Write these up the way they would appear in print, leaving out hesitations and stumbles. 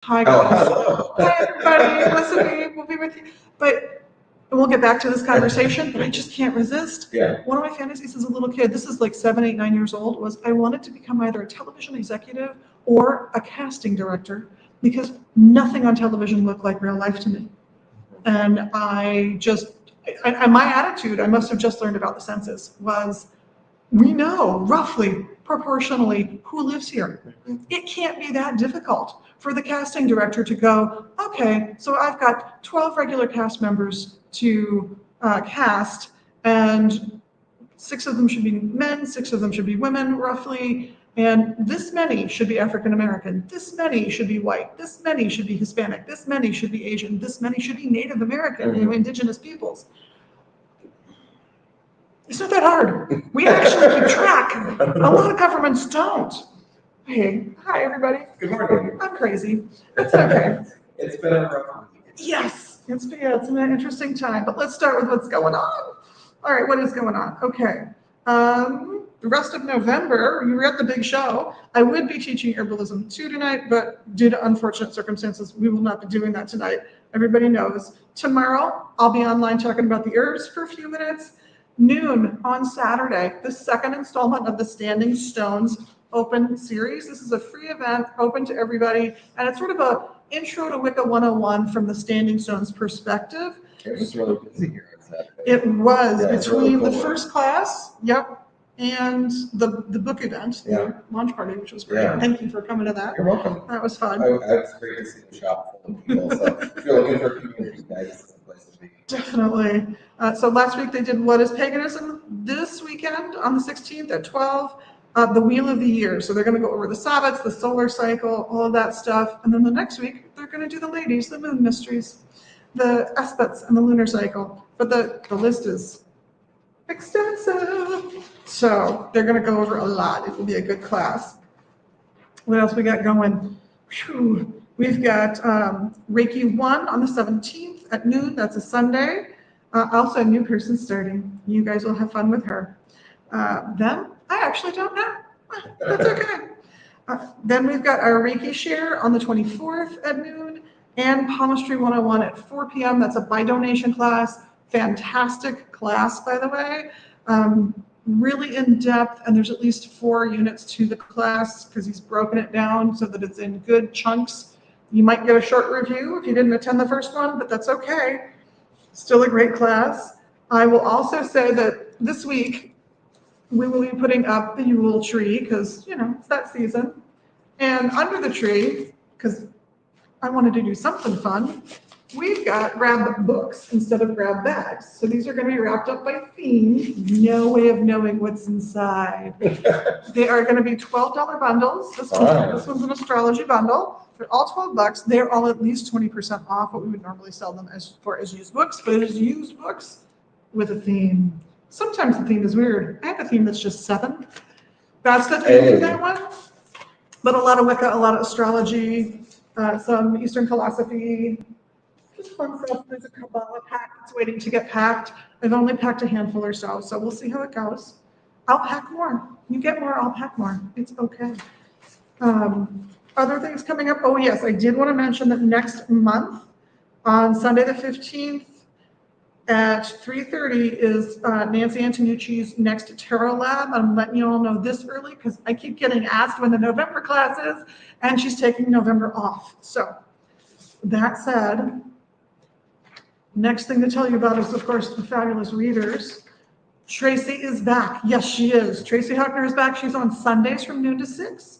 Hi, Oh, guys. hello. Hi, everybody. Listen, we'll be with you. But we'll get back to this conversation, but I just can't resist. Yeah. One of my fantasies as a little kid, this is like 7, 8, 9 years old, was I wanted to become either a television executive or a casting director because nothing on television looked like real life to me. And my attitude, I must have just learned about the census, was we know roughly proportionally who lives here. It can't be that difficult for the casting director to go, okay, so I've got 12 regular cast members to cast, and 6 of them should be men, 6 of them should be women, roughly, and this many should be African American, this many should be white, this many should be Hispanic, this many should be Asian, this many should be Native American, indigenous peoples. It's not that hard. We actually keep track. A lot of governments don't. Hey, hi everybody. Good morning. I'm crazy. It's okay. It's been a rough week. Yes, it's been an interesting time, but let's start with what's going on. All right, what is going on? Okay. The rest of November, we were at the big show. I would be teaching herbalism 2 tonight, but due to unfortunate circumstances, we will not be doing that tonight. Everybody knows. Tomorrow, I'll be online talking about the herbs for a few minutes. Noon on Saturday, the second installment of the Standing Stones Open series. This is a free event open to everybody, and it's sort of a intro to Wicca 101 from the Standing Stones perspective. It was really busy here on Saturday. It was Yeah, it's between really the cool. first class, and the book event, the launch party, which was great. Yeah. Thank you for coming to that. You're welcome. That was fun. It's great to see the shop full of people. So if you're looking for community, guys, this is the place to be. Definitely. So last week they did What is Paganism? This weekend on the 16th at 12, the Wheel of the Year. So they're going to go over the Sabbats, the solar cycle, all of that stuff. And then the next week they're going to do the ladies, the moon mysteries, the aspects, and the lunar cycle. But the list is extensive. So they're going to go over a lot. It will be a good class. What else we got going? Whew. We've got Reiki 1 on the 17th at noon. That's a Sunday. Also a new person starting. You guys will have fun with her. Them? I actually don't know. That's okay. Then we've got our Reiki share on the 24th at noon and Palmistry 101 at 4 p.m. That's a by donation class. Fantastic class, by the way. Really in depth, and there's at least 4 units to the class because he's broken it down so that it's in good chunks. You might get a short review if you didn't attend the first one, but that's okay. Still a great class. I will also say that this week we will be putting up the Yule tree because, it's that season. And under the tree, because I wanted to do something fun, we've got grab books instead of grab bags. So these are going to be wrapped up by theme. No way of knowing what's inside. They are going to be $12 bundles. This one's an astrology bundle. They're all $12. They're all at least 20% off what we would normally sell them as used books, but it is used books with a theme. Sometimes the theme is weird. I have a theme that's just 7. That's the theme of that one. But a lot of Wicca, a lot of astrology, some Eastern philosophy, just fun stuff. There's a Kabbalah pack that's waiting to get packed. I've only packed a handful or so we'll see how it goes. I'll pack more. You get more, I'll pack more. It's okay. Other things coming up. Oh yes, I did want to mention that next month on Sunday the 15th at 3:30 is Nancy Antonucci's next Tarot Lab. I'm letting you all know this early because I keep getting asked when the November class is, and she's taking November off. So that said, next thing to tell you about is, of course, the fabulous readers. Tracy is back. Yes, she is. Tracy Huckner is back. She's on Sundays from noon to 6.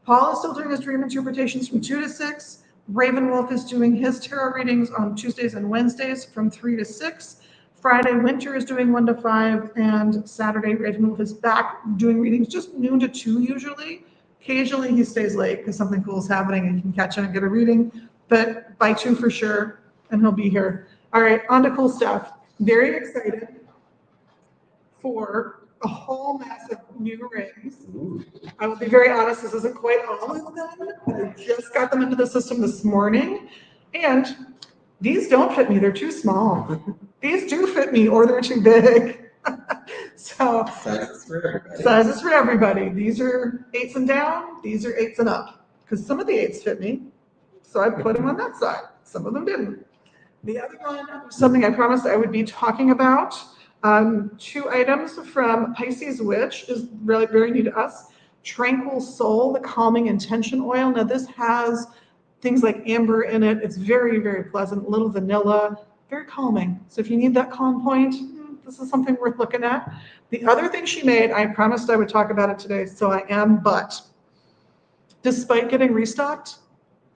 Paul is still doing his dream interpretations from 2 to 6. Raven Wolf is doing his tarot readings on Tuesdays and Wednesdays from 3 to 6. Friday, Winter is doing 1 to 5. And Saturday, Raven Wolf is back doing readings just noon to 2 usually. Occasionally, he stays late because something cool is happening and you can catch him and get a reading. But by 2 for sure, and he'll be here. All right, on to cool stuff. Very excited for a whole mass of new rings. I will be very honest, this isn't quite all of them. I just got them into the system this morning. And these don't fit me, they're too small. These do fit me or they're too big. So Sizes for everybody. Sizes for everybody. These are 8s and down, these are 8s and up. Because some of the 8s fit me, So I put them on that side. Some of them didn't. The other one, something I promised I would be talking about, 2 items from Pisces Witch is really very new to us. Tranquil Soul, the calming intention oil. Now this has things like amber in it. It's very, very pleasant, a little vanilla, very calming. So if you need that calm point, this is something worth looking at. The other thing she made, I promised I would talk about it today, so I am, but despite getting restocked,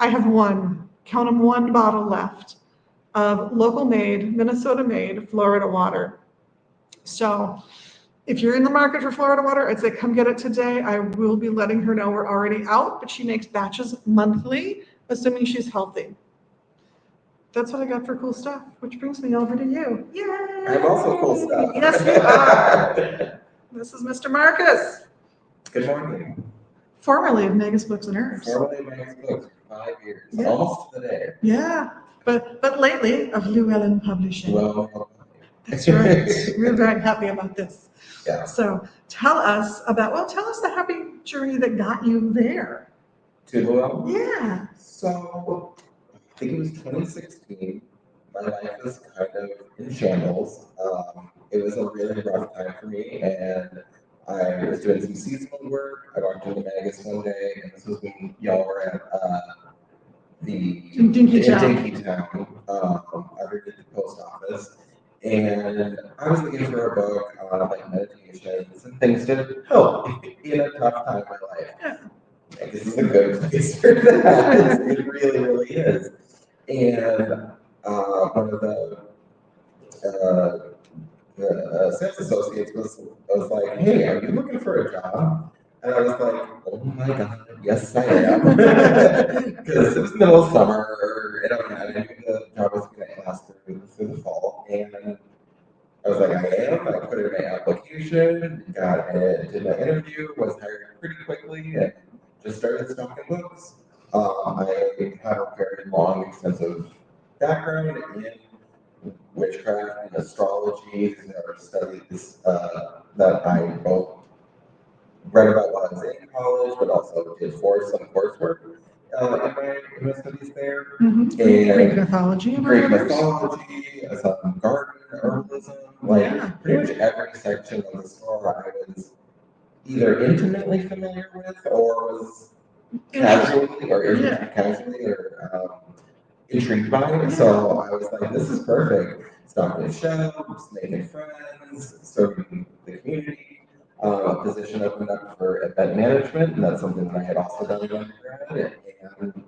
I have count them, 1 bottle left of local made, Minnesota made Florida water. So if you're in the market for Florida water, I'd say come get it today. I will be letting her know we're already out, but she makes batches monthly, assuming she's healthy. That's what I got for cool stuff, which brings me over to you. Yay! I'm also cool stuff. Yes, you are. This is Mr. Marcus, Good morning. formerly of Megas Books and Herbs. Formerly Max Books for 5 years, Yeah. almost to the day. Yeah, but lately of Llewellyn Publishing. Well, That's right. We're very happy about this. yeah. So tell us the happy journey that got you there. To Llewellyn? Yeah. So, I think it was 2016. My life was kind of in shambles. It was a really rough time for me, and I was doing some seasonal work. I walked into Magus one day, and this was when y'all were at In Dinkytown. underneath the post office. And I was looking for a book on like meditations and things to help in a tough time in my life. Yeah. Like, this is a good place for that. It really, really is. And one of the sales associates was like, "Hey, are you looking for a job?" And I was like, "Oh my God, yes I am." Because it was middle of summer, and I knew the job was going to last through the fall. And I was like, "I am." I put in my application, did my interview, was hired pretty quickly, and just started stocking books. I have a very long, extensive background in witchcraft and astrology. These are studies that I both read about while I was in college, but also did for some coursework in my studies there. Greek mythology. Greek mythology, some garden herbalism, like pretty much every section of the store I was either intimately familiar with or was casually or intrigued by it. So I was like, this is perfect. Stocking shelves, making friends, serving the community. A position opened up for event management, and that's something that I had also done in undergrad, and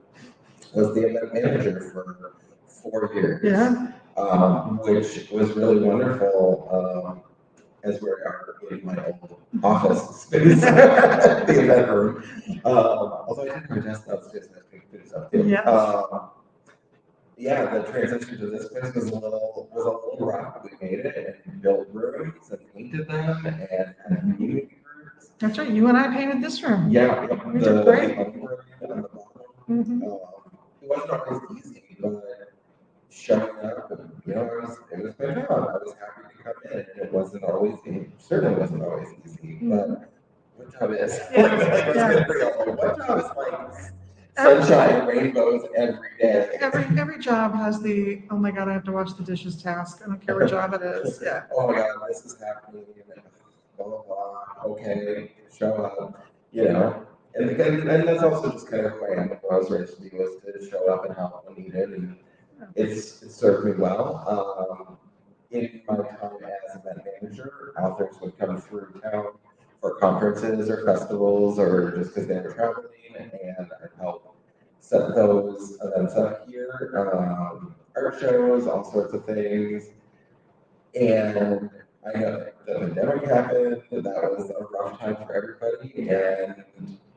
was the event manager for 4 years. Yeah. Which was really wonderful. As we are in my old office space, the event room. Although I did my desk downstairs, and I picked things up too. Yeah, the transition to this place was a little rough. We made it and built rooms and painted them and had community groups. That's right. You and I painted this room. Yeah, We did great. On the bottom. It wasn't always easy, but showing up, and, it was my job. I was happy to come in, and it wasn't always easy. Certainly wasn't always easy, but what job is? What job is like sunshine, rainbows every day? Every job has the, oh my God, I have to wash the dishes task. I don't care what job it is. Yeah. Oh my God, this is happening. Blah, blah, blah. Okay, show up, And that's also just kind of who I am. What I was raised to do was to show up and help when needed, and it's served me well. In my time as event manager, authors would come through town for conferences or festivals or just because they were traveling, and I'd help set those events up here, art shows, all sorts of things. And I know the pandemic happened, that was a rough time for everybody, and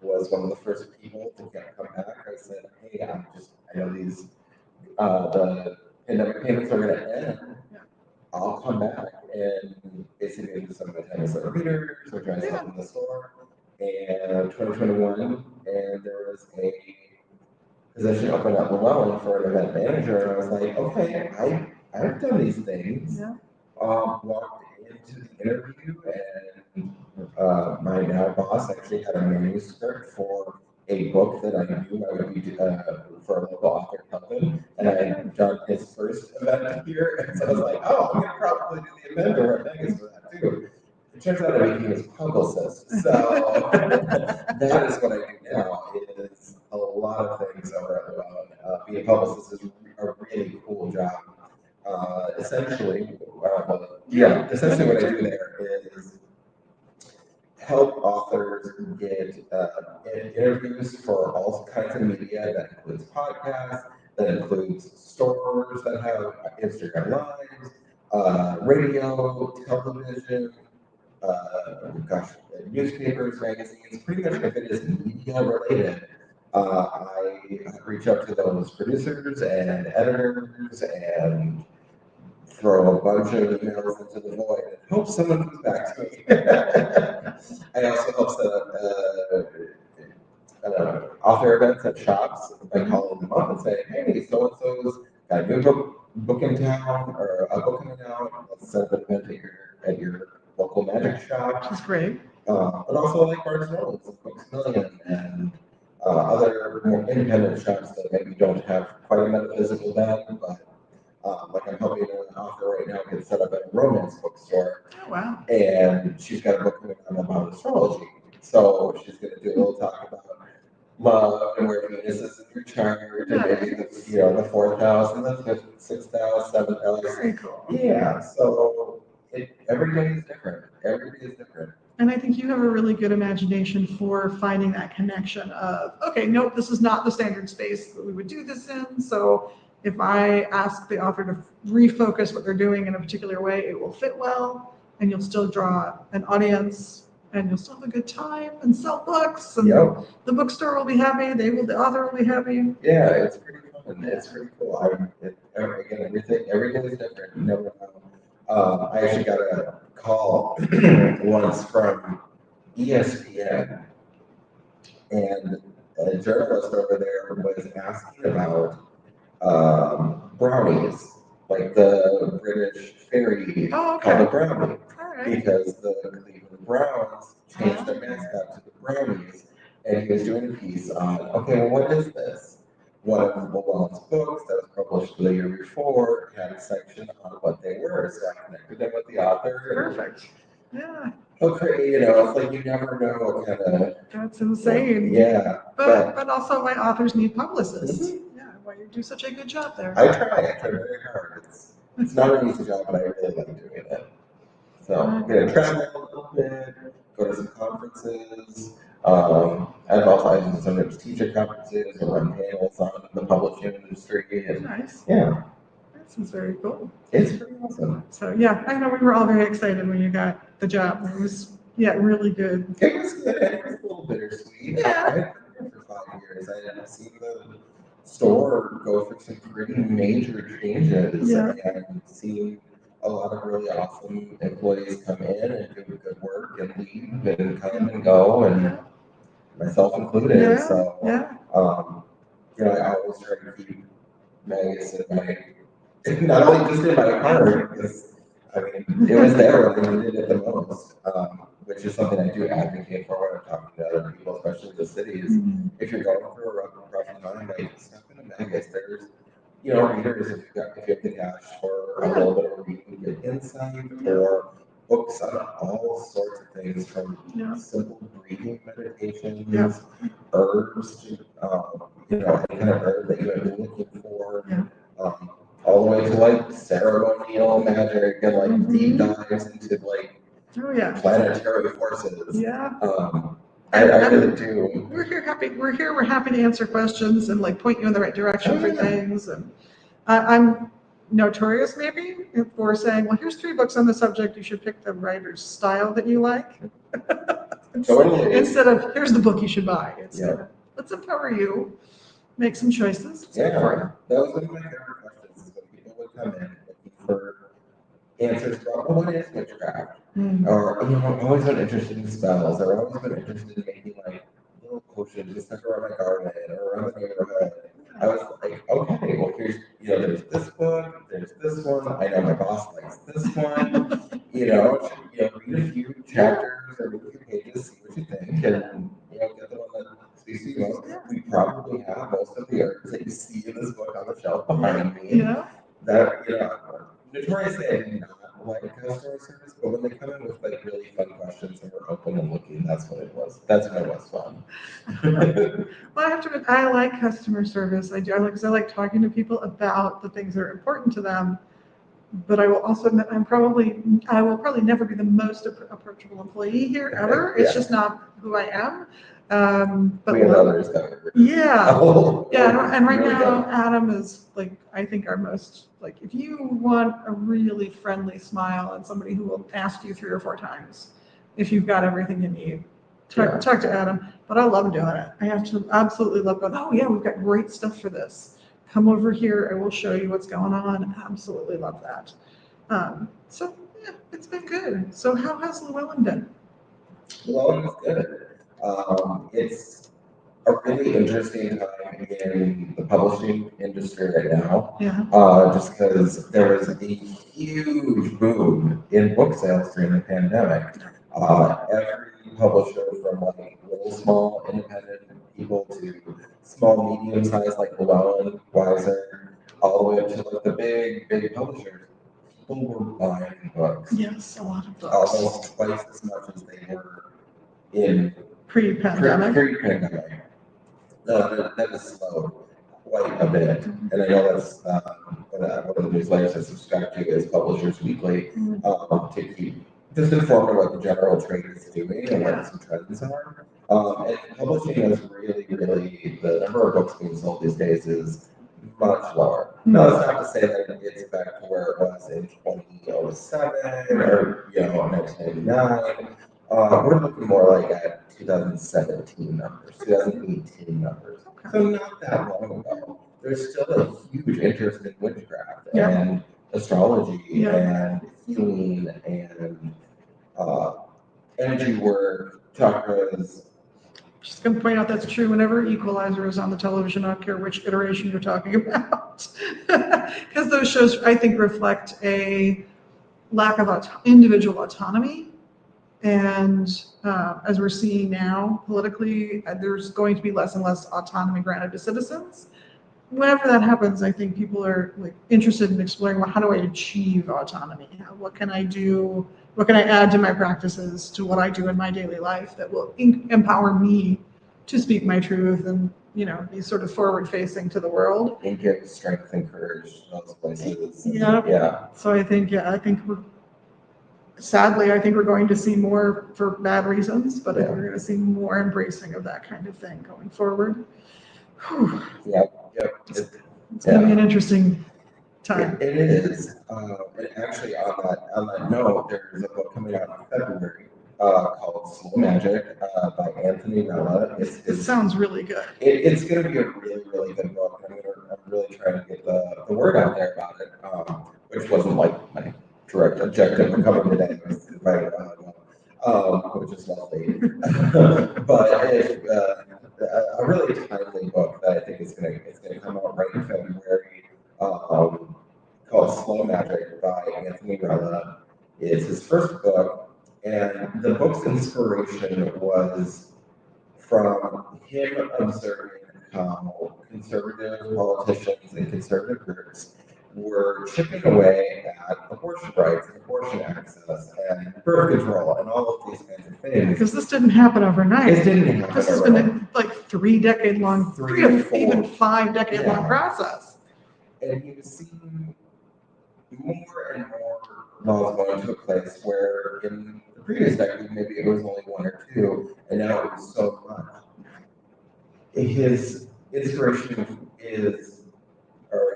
was one of the first people to come back. I said, hey, I know these, the pandemic payments are gonna end. I'll come back and basically do some attendance at readers or try stuff in the store. And 2021, and there was a position open up Llewellyn for an event manager, and I was like, okay, I've done these things. Walked into the interview, and my now boss actually had a manuscript for a book that I knew I would be for a local author company, and I had done his first event here, and so I was like, oh, I'm gonna probably do the event over at Vegas for that too. It turns out I became his publicist, so that is what I do now. Is a lot of things over at Llewellyn. Being a publicist is a really cool job. Essentially what I do there is help authors get interviews for all kinds of media. That includes podcasts, that includes stores that have Instagram Lives, radio, television, newspapers, magazines, pretty much if it is media related. I reach out to those producers and editors and throw a bunch of emails into the void and hope someone comes back to me. I also help set up author events at shops by calling them up and saying, hey, so-and-so's got a new book in town or a book coming out. Let's set up an event at your local magic shop. Which is great. But also like Barnes & Nobles and Books A Million and other more independent shops that maybe don't have quite a metaphysical bag, but like I'm helping an author right now get set up at a romance bookstore. Oh, wow. And she's got a book coming out about astrology. So she's going to do a little talk about love and where Venus is in your chart, and maybe the fourth house and the fifth, sixth house, seventh house. Very cool. Yeah. So every day is different. Every day is different. And I think you have a really good imagination for finding that connection of, okay, nope, this is not the standard space that we would do this in. So if I ask the author to refocus what they're doing in a particular way, it will fit well, and you'll still draw an audience, and you'll still have a good time and sell books, and the bookstore will be happy. The author will be happy. Yeah, it's pretty fun. It's pretty cool. Every day is different. You never know. I actually got a call once from ESPN, and a journalist over there was asking about brownies, like the British fairy called a brownie, because the Cleveland Browns changed their mascot to the Brownies, and he was doing a piece on, okay, well, what is this? One of Llewellyn's books that was published the year before had a section on what they were, so I connected them with the author. Perfect. Yeah. Okay, it's like you never know what kind of. That's insane. Yeah. But also, why authors need publicists. Mm-hmm. Yeah, why you do such a good job there. I try very hard. It's not an easy job, but I really like doing it. So I'm gonna travel a little bit, go to some conferences. I sometimes teach at conferences or run panels on the publishing industry. And, nice. Yeah. This is very cool. It's pretty awesome. So yeah, I know we were all very excited when you got the job. It was really good. It was good. It was a little bittersweet. Yeah. I've been here for 5 years. I had seen the store go through some pretty major changes and seen a lot of really awesome employees come in and do good work and leave and come and go, and myself included. Yeah. So, yeah. I always try to keep Magus in my, not only just in my heart, because it was there when I needed it the most, which is something I do advocate for when I'm talking to other people, especially the cities. Mm-hmm. If you're going through a rough time, step into Magus. There's, readers, if you have the cash for a little bit of reading, get insight, or books on all sorts of things, from simple breathing meditations, herbs, any kind of herb that you have been looking for, all the way to like ceremonial magic and like deep dives into like planetary forces. Yeah. I really do. We're happy to answer questions and like point you in the right direction for things. And I'm notorious maybe for saying, well, here's 3 books on the subject. You should pick the writer's style that you like. Instead of here's the book you should buy. It's let's empower you, make some choices. That was one of my favorite questions, is when people would come in looking for answers about, what is witchcraft? Or, I've always been interested in spells, or I've always been interested in making like little potions just stuck around my garden or around the neighborhood. I was like, okay, well, here's, there's this book, there's this one. I know my boss likes this one. Read a few chapters or read a few pages, see what you think, and get the one that speaks to you most. on the shelf behind me. Yeah. That, notoriously I do not like customer service, but when they come in with like really fun questions and we're open and looking, that's when it was. That's when it was fun. Well, I have to admit, I like customer service. I do. Because I like talking to people about the things that are important to them. But I will also admit, I will probably never be the most approachable employee here ever. It's Yeah. just not who I am. But We have others covered. yeah. Oh, Yeah, and right really now, don't. Adam is like, I think our most, like, if you want a really friendly smile and somebody who will ask you 3 or 4 times if you've got everything you need, Yeah. talk to Adam. But I love doing it. I have to absolutely love going, oh yeah, we've got great stuff for this. Come over here, I will show you what's going on. Absolutely love that. So yeah, it's been good. So how has Llewellyn been? Llewellyn is good. It's a really interesting time in the publishing industry right now. Yeah. Just because there was a huge boom in book sales during the pandemic. Every publisher from like little small independent people to small medium sized like Llewellyn, Weiser, all the way up to like the big publishers, people were buying books Yes, a lot of books. almost twice as much as they were in Pre-pandemic. pre-pandemic. That has slowed quite a bit, and I know that's one of the newsletters I subscribe to is Publishers Weekly, to keep just informed of what the general trade is doing and what some trends are. And publishing is really, the number of books being sold these days is much lower. Now, that's not to say that it's back to where it was in 2007 or 1999. We're looking more like at 2017 numbers, 2018 numbers. So not that long ago. There's still a huge interest in witchcraft and astrology and healing and energy work, chakras. Just going to point out that's true whenever Equalizer is on the television. I don't care which iteration you're talking about. Because those shows, I think, reflect a lack of individual autonomy. And as we're seeing now politically, there's going to be less and less autonomy granted to citizens. Whenever that happens, I think people are like interested in exploring, well, how do I achieve autonomy? What can I do? What can I add to my practices, to what I do in my daily life that will empower me to speak my truth and, be sort of forward facing to the world. And give strength and courage to those places. Yeah. So I think sadly, I think we're going to see more for bad reasons, but I think we're going to see more embracing of that kind of thing going forward. Whew. Yep. It's going to be an interesting time. It is. And actually, on that note, there's a book coming out in February called Slow Magic by Anthony Nella. It sounds really good. It's going to be a really good book. I'm really trying to get the word out there about it, which wasn't like my direct objective of coming today. I was invited which is lovely. But it's a really timely book that I think is going to come out right in February. Called Slow Magic by Anthony Nella. It's his first book, and the book's inspiration was from him observing how conservative politicians and conservative groups were chipping away at abortion rights and abortion access and birth control and all of these kinds of things. Because this didn't happen overnight. It didn't happen This has been a 3-decade-long, 3 or even 5-decade-long process. And he was seeing more and more laws going to a place where in the previous decade, maybe it was only 1 or 2, and now it was so much. His inspiration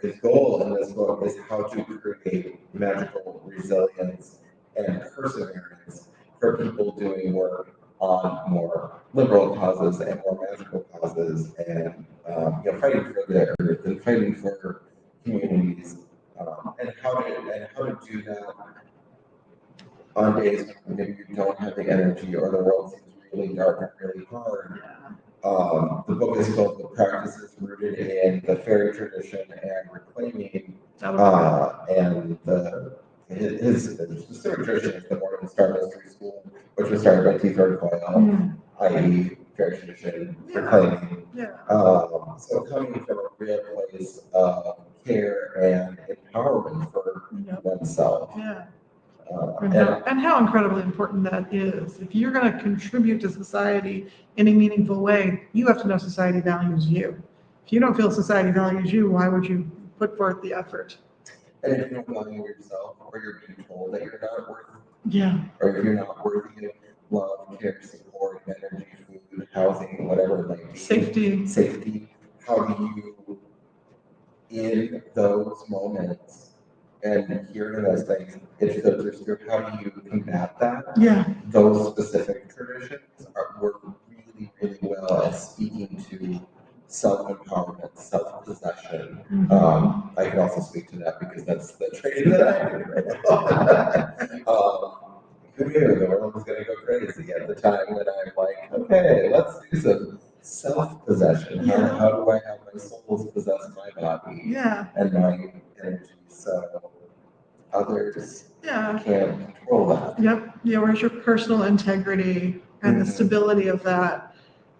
his goal in this book is how to create magical resilience and perseverance for people doing work on more liberal causes and more magical causes, and fighting for the earth and fighting for communities, and how to do that on days when maybe you don't have the energy or the world seems really dark and really hard. The book is filled with practices rooted in the fairy tradition and reclaiming, and his specific tradition is the Morning Star Mystery School, which was started by T. Third Coyle, i.e. fair tradition for Yeah. claiming. Yeah. So coming from a real place of care and empowerment for Yep. oneself. Yeah. And And how incredibly important that is. If you're going to contribute to society in a meaningful way, you have to know society values you. If you don't feel society values you, why would you put forth the effort? and if you don't value yourself, or you're being told that you're not worthy, Yeah. or if you're not worthy of love, care, support, energy, food, housing, whatever it might be, Safety. how do you, in those moments, and hearing those things, it filters through, how do you combat that? Yeah. Those specific traditions work really, really well at speaking to self-empowerment, self-possession. I can also speak to that because that's the training that I do right now. Who knew the world was going to go crazy at the time when I'm like, okay, let's do some self-possession. How do I have my soul possess my body Yeah. and my energy so others Yeah. can't control that? Yep. Yeah. Where's your personal integrity and the stability of that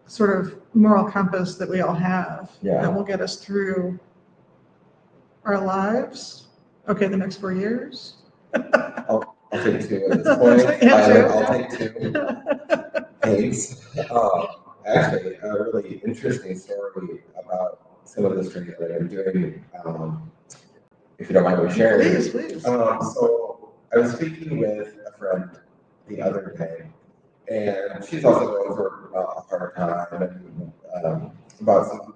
sort of moral compass that we all have that will get us through our lives? Okay, the next 4 years. I'll take 2 at this point. I'll take 2. Thanks. Actually, a really interesting story about some of this training that I'm doing. If you don't mind me sharing. Please. So I was speaking with a friend the other day, and she's also going through a hard time and about some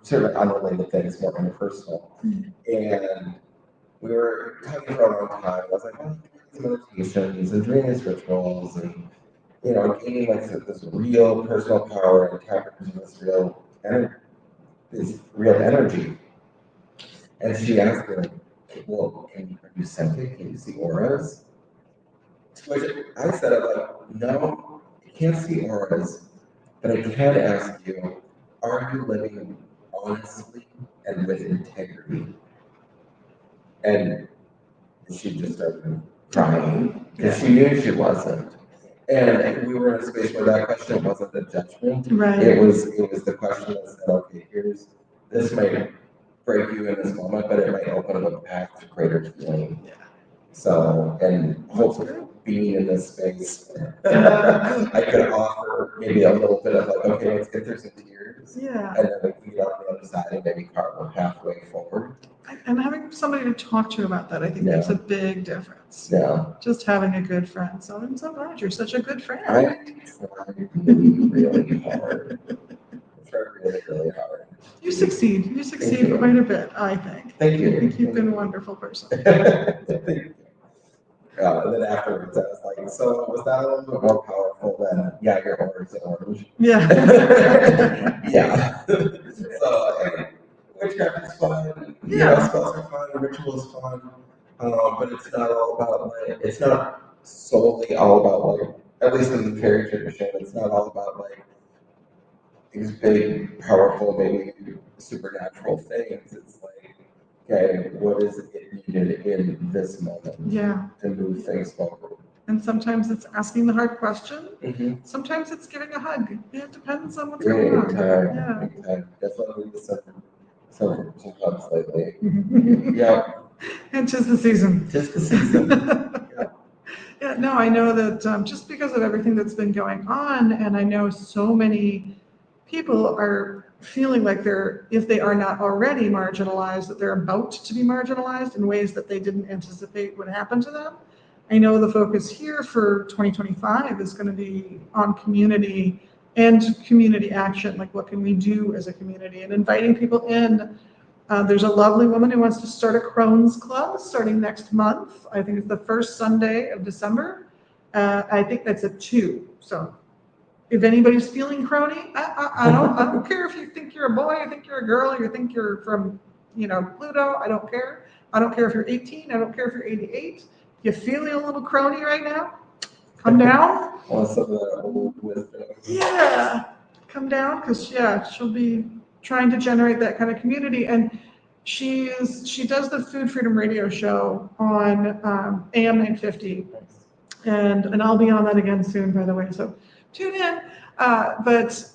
certainly unrelated things, more interpersonal. And we were talking for a long time. I was like, oh, doing these meditations and doing these rituals and gaining like this real personal power and tapping into this real energy. And she asked me, like, well, are you psychic? Can you see auras? To which I said, I'm like, no, I can't see auras, but I can ask you, are you living honestly and with integrity? And she just started crying because she knew she wasn't. And we were in a space where that question wasn't a judgment. Right. It was the question that said, okay, this might break you in this moment, but it might open up a path to greater healing. Yeah. So, and hopefully being in this space, I could offer maybe a little bit of like, okay, let's get through some tears. Yeah. And then we can get on the other side and maybe carve a pathway forward. And having somebody to talk to about that, I think makes a big difference. Yeah. Just having a good friend. So I'm so glad you're such a good friend. I try really hard. I try really hard. You succeed. You succeed quite a bit, I think. Thank you. I think you've been a wonderful person. Thank you. And then afterwards, I was like, so was that a little bit more powerful than, yeah, your orange and orange? Yeah. Yeah. So, witchcraft is fun. Yeah. Spells are fun. Ritual is fun. But it's not all about, like, it's not solely all about, like, at least in the fairy tradition, it's not all about, like, these big, powerful, maybe supernatural things. It's like, okay, what is it needed in this moment to move things forward? And sometimes it's asking the hard question. Mm-hmm. Sometimes it's giving a hug. It depends on what's going on. Yeah. Definitely some hugs lately. Yeah. And 'tis the season. Just the season. Yeah, no, I know that just because of everything that's been going on, and I know so many people are feeling like if they are not already marginalized, that they're about to be marginalized in ways that they didn't anticipate would happen to them. I know the focus here for 2025 is going to be on community and community action, like what can we do as a community, and inviting people in. There's a lovely woman who wants to start a Crohn's Club starting next month. I think it's the first Sunday of December. I think that's at 2. So if anybody's feeling crony, I don't care if you think you're a boy, you think you're a girl, you think you're from, Pluto. I don't care. I don't care if you're 18. I don't care if you're 88. You're feeling a little crony right now? Come down. Want some of that old wisdom. Yeah, come down because she'll be trying to generate that kind of community, and she does the Food Freedom Radio Show on AM 950, and I'll be on that again soon, by the way. So tune in. But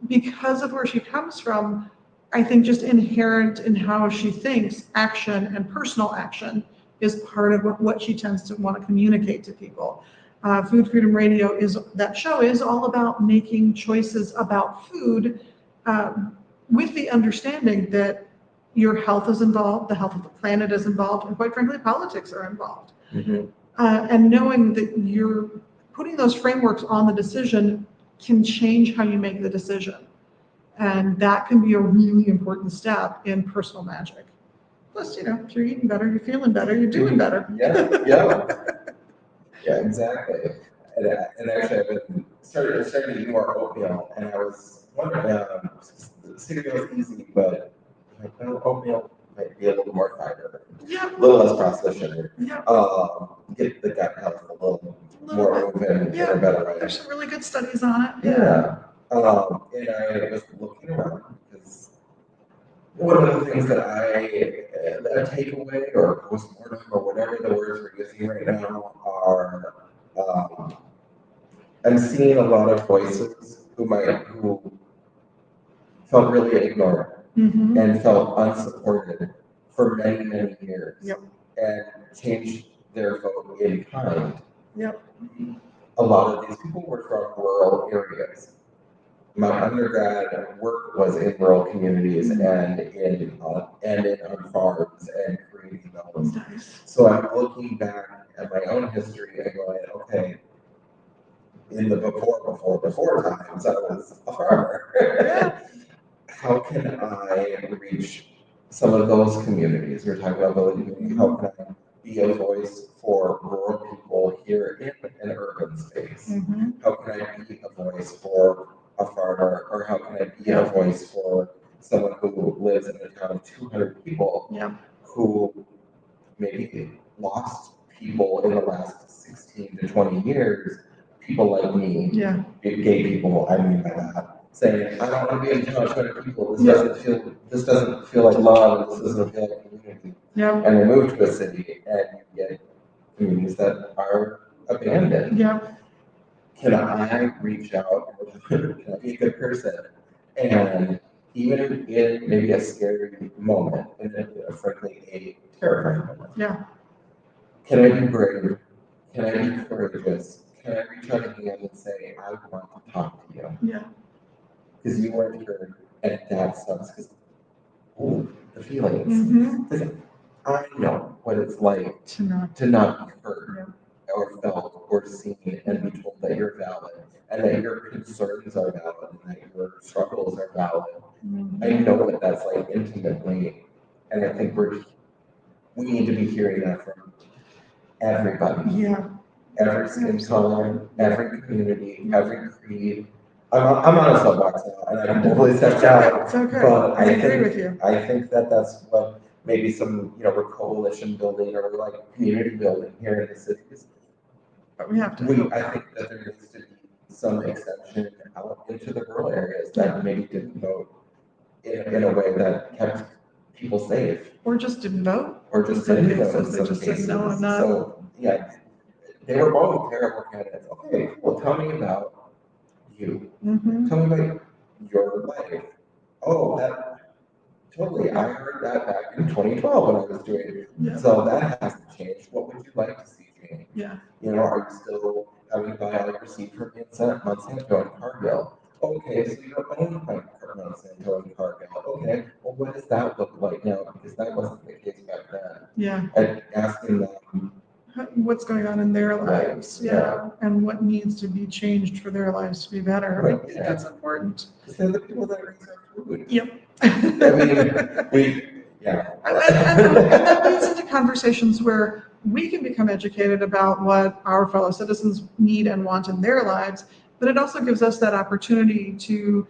because of where she comes from, I think just inherent in how she thinks, action and personal action is part of what she tends to want to communicate to people. Food Freedom Radio that show is all about making choices about food with the understanding that your health is involved, the health of the planet is involved, and quite frankly, politics are involved. Mm-hmm. And knowing that you're putting those frameworks on the decision can change how you make the decision. And that can be a really important step in personal magic. Plus, if you're eating better, you're feeling better, you're doing better. Yeah, exactly. And actually, I've been starting to eat more oatmeal, and I was wondering, cereal is easy, but oatmeal might be a little more fiber, Yeah. a little less processed sugar. Yeah. Get the gut health a little Little more moving in a better way. There's some really good studies on it. Yeah. And I was looking around because one of the things that a takeaway or postmortem or whatever the words we're using right now are, I'm seeing a lot of voices who felt really ignored Mm-hmm. and felt unsupported for many, many years. Yep. And changed their vote in kind. Yep. A lot of these people were from rural areas. My undergrad work was in rural communities and on farms and creating those. Nice. So I'm looking back at my own history and going, okay, in the before times, I was a farmer. Yeah. How can I reach some of those communities? We're talking about ability community. How can I be a voice for rural people here in an urban space? Mm-hmm. How can I be a voice for a farmer, or how can I be a voice for someone who lives in a town of 200 people who maybe lost people in the last 16 to 20 years, people like me, gay people, I mean by that, saying, I don't want to be in a town of 200 people, this doesn't feel like love, this doesn't feel like community. Yeah. And they move to a city and you get communities that are abandoned. Yeah. Can I reach out? Can I be a good person? And even in maybe a scary moment, and frankly a terrifying moment, can I be brave? Can I be courageous? Can I reach out again and say, I want to talk to you? Yeah. Because you weren't heard, and that sucks. Because the feelings. Mm-hmm. I know what it's like to not be heard or felt or seen and be told that you're valid and that your concerns are valid and that your struggles are valid. Mm-hmm. I know what that's like intimately, and I think we need to be hearing that from everybody. Yeah. Every skin color, every community, every creed. I'm on a soapbox now, and I can totally step down. It's okay. But I agree with you. I think that's what maybe some, we're coalition building or we're like community building here in the cities. But we have to. I think that there needs to be some exception out into the rural areas that maybe didn't vote in a way that kept people safe. Or just didn't vote. Or just didn't vote in They some just cases. said no, I'm not. So, yeah, they were both terrible candidates. Okay, well, tell me about you. Mm-hmm. Tell me about your life. Oh, that totally. I heard that back in 2012 when I was doing it. Yeah. So that hasn't changed. What would you like to see change? Yeah. Are you still having to buy all your seed from Monsanto and Cargill? Okay, so you don't own Monsanto and Cargill. Okay, well, what does that look like now? Because that wasn't the case back then. Yeah. And asking them what's going on in their lives, and what needs to be changed for their lives to be better. Right, I think that's important. Because they're the people that raise our food. Yep. I mean, And that leads into conversations where we can become educated about what our fellow citizens need and want in their lives, but it also gives us that opportunity to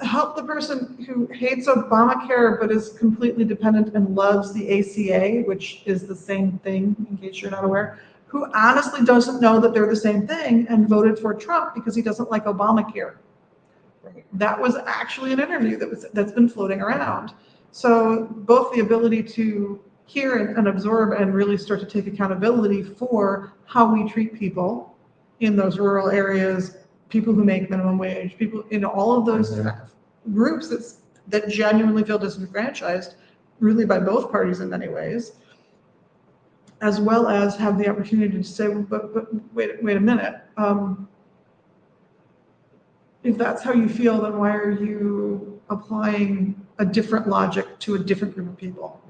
help the person who hates Obamacare but is completely dependent and loves the ACA, which is the same thing, in case you're not aware, who honestly doesn't know that they're the same thing and voted for Trump because he doesn't like Obamacare. That was actually an interview that's been floating around. So both the ability to hear and absorb and really start to take accountability for how we treat people in those rural areas people who make minimum wage, people in all of those groups that genuinely feel disenfranchised, really by both parties in many ways, as well as have the opportunity to say, well, but wait a minute. If that's how you feel, then why are you applying a different logic to a different group of people?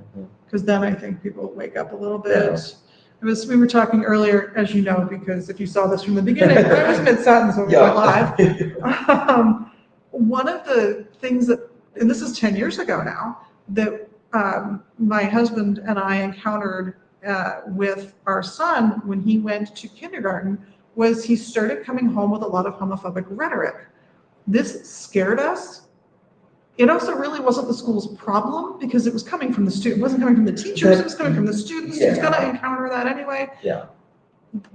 Because then I think people wake up a little bit. Yeah. We were talking earlier, as you know, because if you saw this from the beginning, I was mid-sentence when we went live. One of the things that, and this is 10 years ago now, that my husband and I encountered with our son when he went to kindergarten was he started coming home with a lot of homophobic rhetoric. This scared us. It also really wasn't the school's problem because it was coming from the student. It wasn't coming from the teachers, it was coming from the students. Who's going to encounter that anyway? Yeah.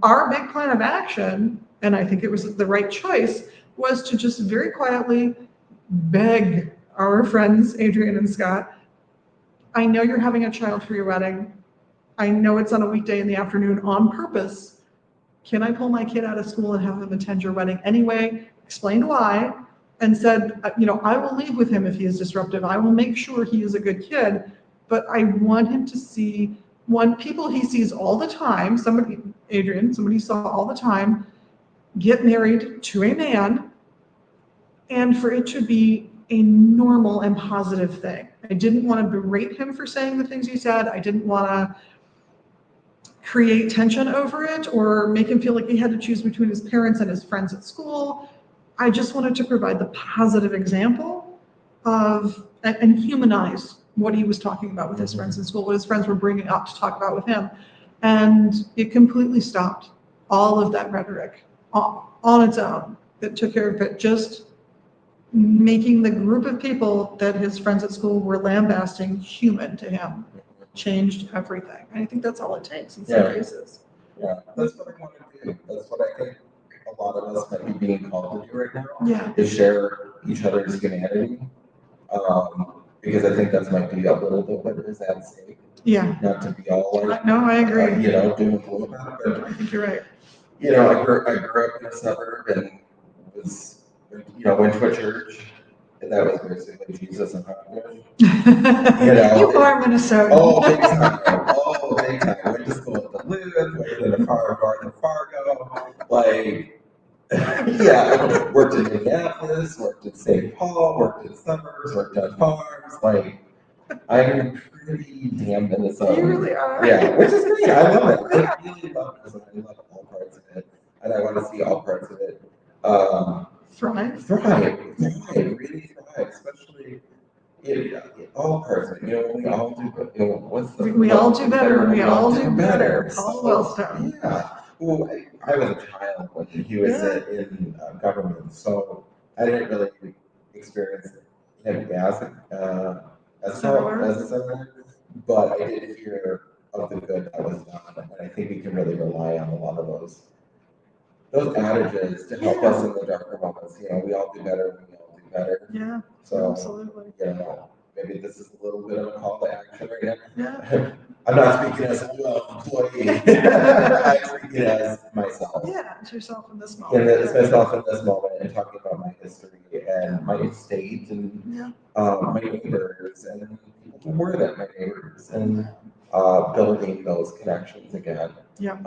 Our big plan of action, and I think it was the right choice, was to just very quietly beg our friends, Adrian and Scott, I know you're having a child for your wedding. I know it's on a weekday in the afternoon on purpose. Can I pull my kid out of school and have him attend your wedding anyway? Explained why, and said, I will leave with him if he is disruptive. I will make sure he is a good kid, but I want him to see people he sees all the time, somebody he saw all the time, get married to a man, and for it to be a normal and positive thing. I didn't want to berate him for saying the things he said. I didn't want to create tension over it or make him feel like he had to choose between his parents and his friends at school. I just wanted to provide the positive example of and humanize what he was talking about with his friends in school, what his friends were bringing up to talk about with him. And it completely stopped all of that rhetoric on its own. That took care of it, just making the group of people that his friends at school were lambasting human to him. Changed everything. And I think that's all it takes in some cases. Yeah, that's what I want to do. That's what I think a lot of us might be being called to do right now. Yeah. Is share each other's humanity. Because I think that might be a little bit what it is at stake. Yeah. Not to be all like, no, I agree. Doom and gloom about it. I think you're right. I grew up in a suburb and was, went to a church. And that was basically Jesus and Hogwash. You are Minnesota. Oh, big time. Oh, big time. Went to school at the Luth, went to the far north in Fargo. Worked in Minneapolis, worked in St. Paul, worked in suburbs, worked on farms. I'm pretty damn Minnesota. You really are. Yeah, which is great. I love it. I really love Minnesota. I love all parts of it. And I want to see all parts of it. Thrive, really thrive, especially in all parts of it. We all do. We all do better. We all do better. Paul Wellstone. Yeah. Well, I was a child when he was in government, so I didn't really experience him as a senator, but I did hear of the good that was done, and I think we can really rely on a lot of those adages to help us in the darker moments. We all do better when we all do better. Yeah. So absolutely. Maybe this is a little bit of a call to action right now. Yeah. I'm not speaking as a employee. I'm speaking as myself. Yeah, it's yourself in this moment. And it's myself in this moment and talking about my history and my estate and my neighbors and people who were my neighbors and building those connections again. Yeah.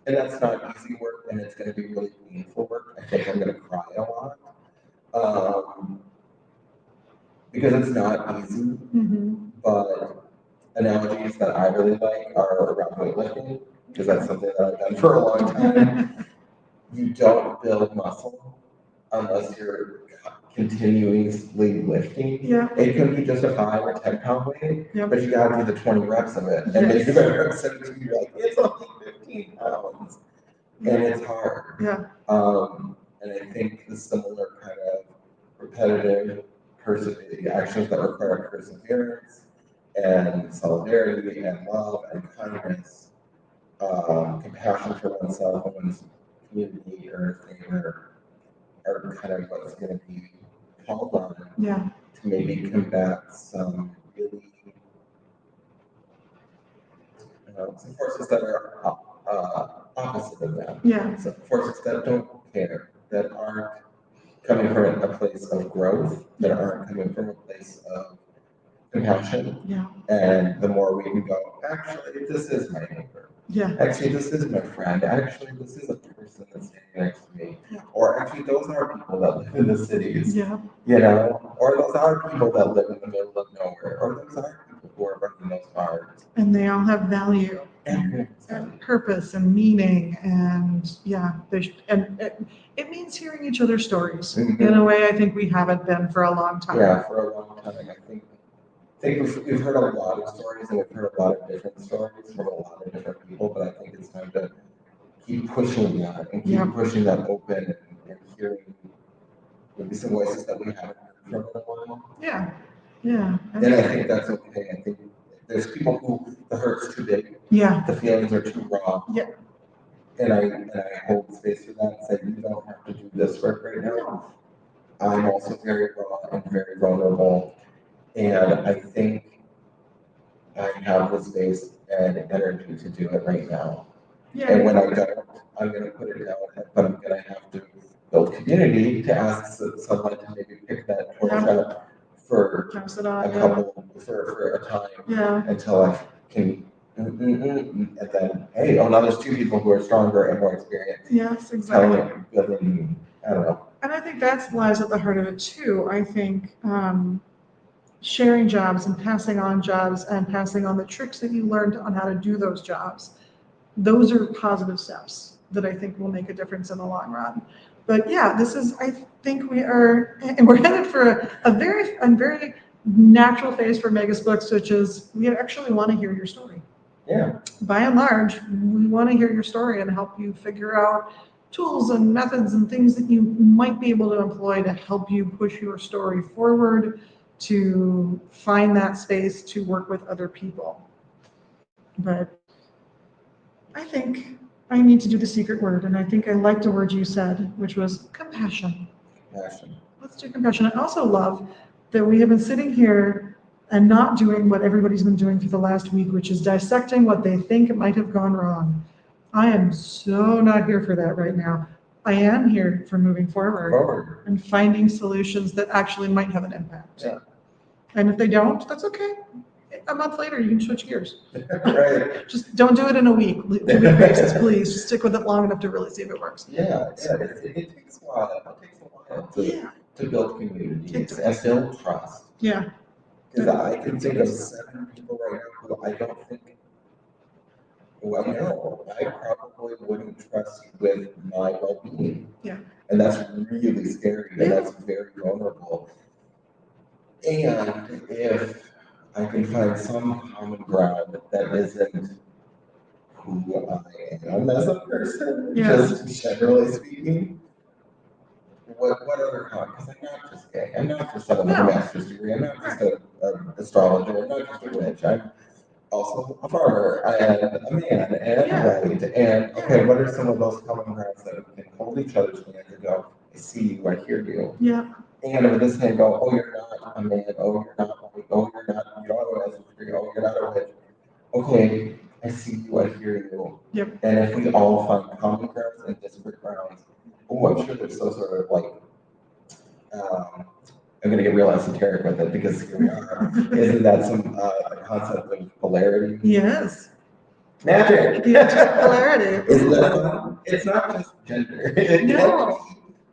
And that's not easy work, and it's going to be really painful work. I think I'm going to cry a lot. Because it's not easy, but analogies that I really like are around weightlifting, because that's something that I've done for a long time. You don't build muscle unless you're continuously lifting. Yeah. It can be just a 5 or 10 pound weight, Yep. but you got to do the 20 reps of it. And then you reps 17, you're like, it's only 15 pounds. And it's hard. Yeah. And I think the similar kind of repetitive actions that require perseverance and solidarity and love and kindness, compassion for oneself and one's community or neighbor are kind of what's going to be called on to maybe combat some really some forces that are opposite of that. Yeah. Some forces that don't care. that aren't coming from a place of growth, that aren't coming from a place of compassion. Yeah, And the more we can go, actually, this is my neighbor. yeah, Actually, this is my friend. Actually, this is a person that's standing next to me. Yeah. Or actually, those are people that live in the cities, yeah, you know? Or those are people that live in the middle of nowhere. Or those are people who are running those farms. and they all have value And and purpose and meaning, and yeah, and it means hearing each other's stories in a way I think we haven't been for a long time. yeah, for a long time, I think we've heard a lot of stories and we've heard a lot of different stories from a lot of different people, but I think it's time to keep pushing that and keep Yeah. pushing that open and hearing maybe some voices that we haven't heard from in a while. Yeah, yeah, And I think that's okay. I think there's people who the hurt's too big, yeah, the feelings are too raw. Yeah. And I hold space for that and say, you don't have to do this work right now. no, I'm also very raw and very vulnerable. And I think I have the space and energy to do it right now. And yeah, when I don't, I'm gonna put it down, but I'm gonna have to build community to ask someone to maybe pick that torch up for pass it a on, yeah, couple, for a time yeah, until I can, and then, hey, oh, now there's two people who are stronger and more experienced. yes, exactly. Telling, building, I don't know. And I think that lies at the heart of it too. I think sharing jobs and passing on jobs and passing on the tricks that you learned on how to do those jobs, those are positive steps that I think will make a difference in the long run. But yeah, I think and we're headed for a very natural phase for Megas Books, which is we actually want to hear your story. Yeah. By and large, we want to hear your story and help you figure out tools and methods and things that you might be able to employ to help you push your story forward, to find that space to work with other people. But I think I need to do the secret word, and I think I liked a word you said, which was compassion. Passion. Let's do compassion. I also love that we have been sitting here and not doing what everybody's been doing for the last week, which is dissecting what they think might have gone wrong. I am so not here for that right now. I am here for moving forward and finding solutions that actually might have an impact. Yeah. And if they don't, that's okay. A month later, you can switch gears. Right. Just don't do it in a week basis, please. Just stick with it long enough to really see if it works. Yeah, it takes a while. It takes a while to build communities and build trust. Yeah. Because I can think of 7 people right now who I don't think, well, no, I probably wouldn't trust with my well-being. Yeah. And that's really scary and that's very vulnerable. And if I can find some common ground that isn't who I am as a person, just generally speaking, what other because I'm not just gay, I'm not just having a master's degree, I'm not just an astrologer, I'm not just a witch, I'm also a farmer and a man and white. And okay, what are some of those common grounds that we can hold each other's hands and go, I see you, I hear you. Yeah. And with this hand go, oh, you're not a man, oh, you're not white, oh, you're not, you don't have a master's degree, oh, you're not a witch. Okay, I see you, I hear you. Yep. And if we all find common grounds and disparate grounds, oh, I'm sure there's some sort of like, I'm gonna get real esoteric with it because here we are. Isn't that some concept of polarity? Yes. Magic. Yeah, polarity. Isn't that fun? It's not just gender. No.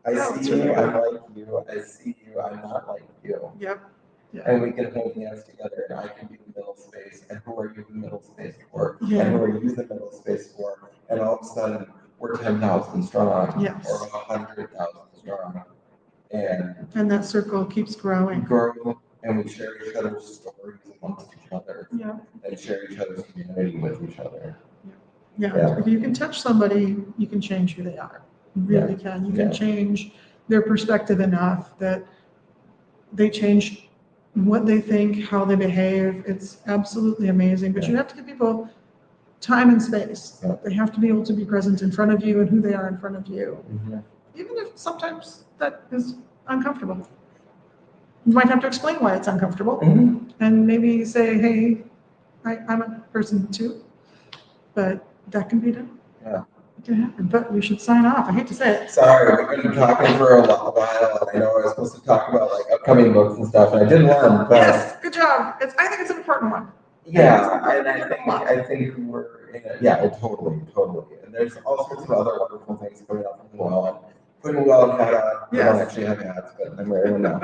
I No, see it's you, really I'm like you. I see you, I'm not like you. Yep. Yeah. And we can hold hands together, and I can be the middle space. And who are you the middle space for? Yeah. And who are you the middle space for? And all of a sudden, we're 10,000 strong, Yes. or 100,000 strong. And that circle keeps growing. And we share each other's stories amongst each other. Yeah. And share each other's humanity with each other. Yeah. If you can touch somebody, you can change who they are. You really can. You can change their perspective enough that they change what they think, how they behave. It's absolutely amazing. But you have to give people time and space. They have to be able to be present in front of you and who they are in front of you. Mm-hmm. Even if sometimes that is uncomfortable. You might have to explain why it's uncomfortable. Mm-hmm. And maybe say, hey, I'm a person too. But that can be done. Yeah. Yeah, but we should sign off. I hate to say it. Sorry, we've been talking for a while, and I know I was supposed to talk about like upcoming books and stuff, and I did one, but Yes, good job. I think it's an important one. yeah, and I think we're in a, yeah, totally, and there's all sorts of other wonderful things coming up from Llewellyn. Put Llewellyn hat on. I Yes. don't actually have hats, but I'm wearing one now.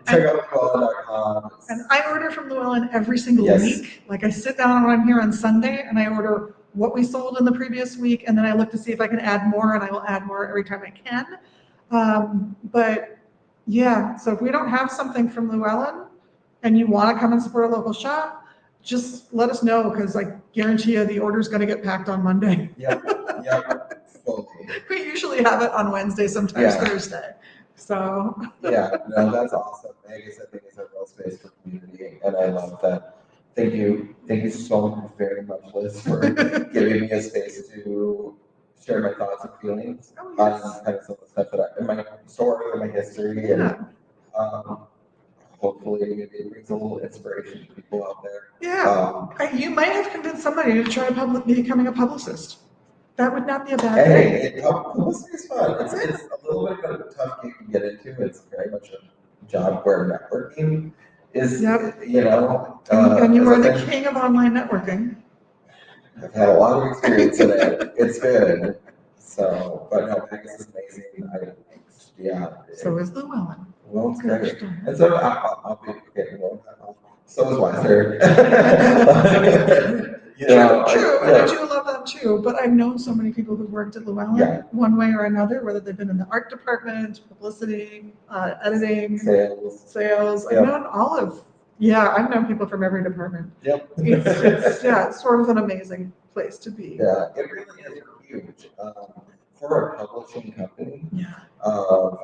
Check out Llewellyn.com. And I order from Llewellyn every single Yes. week. Like I sit down when I'm here on Sunday and I order what we sold in the previous week, and then I look to see if I can add more, and I will add more every time I can. But yeah, so if we don't have something from Llewellyn and you want to come and support a local shop, just let us know, because I guarantee you the order's going to get packed on Monday. Yep, fully. We usually have it on Wednesday, sometimes Yeah. Thursday. So Yeah, no, that's awesome. Vegas, I think, is a real space for community, and I love that. Thank you so very much, Liz, for giving me a space to share my thoughts and feelings Oh, on yes. kind of some of the stuff that in my story and my history, and Yeah. hopefully maybe it brings a little inspiration to people out there. Yeah. You might have convinced somebody to try becoming a publicist. That would not be a bad thing. Hey, publicity is fun. It's a little bit of a tough gig to get into. It's very much a job where networking is, Yep. you know. And you as are I've the been- king of online networking. I've had a lot of experience in it. It's good. So, but no, Vegas is amazing. So is Llewellyn. Well, it's Gosh great. darn it. And so I'll be getting one. So is Weiser. You know, True, I- and I yeah. do love them too, but I've known so many people who've worked at Llewellyn, Yeah. one way or another, whether they've been in the art department, publicity, editing, sales. I've Yep. known I've known people from every department. Yep. It's sort of an amazing place to be. Yeah, it really is huge. For a publishing company, Yeah. of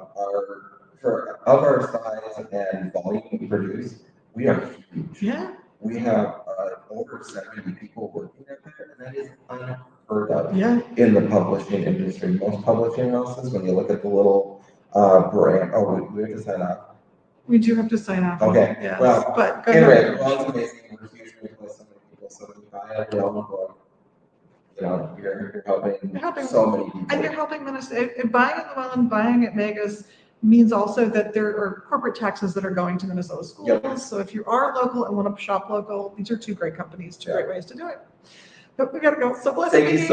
our size and volume we produce, we are huge. Yeah. We have over 70 people working at there, and that is unheard of Yeah. in the publishing industry. Most publishing houses, when you look at the little brand, we have to sign up. We do have to sign off. Okay, Yes, well, but go Anyway, ahead. well, it's amazing. We're huge. We employ so many people. So when you buy a Llewellyn book, you know, you're helping so many people. And you're helping Minnesota. Buying at Llewellyn, buying at Megas means also that there are corporate taxes that are going to Minnesota schools. Yep. So if you are local and want to shop local, these are two great companies, two Yeah. great ways to do it. But we gotta go. So bless Thank you so much.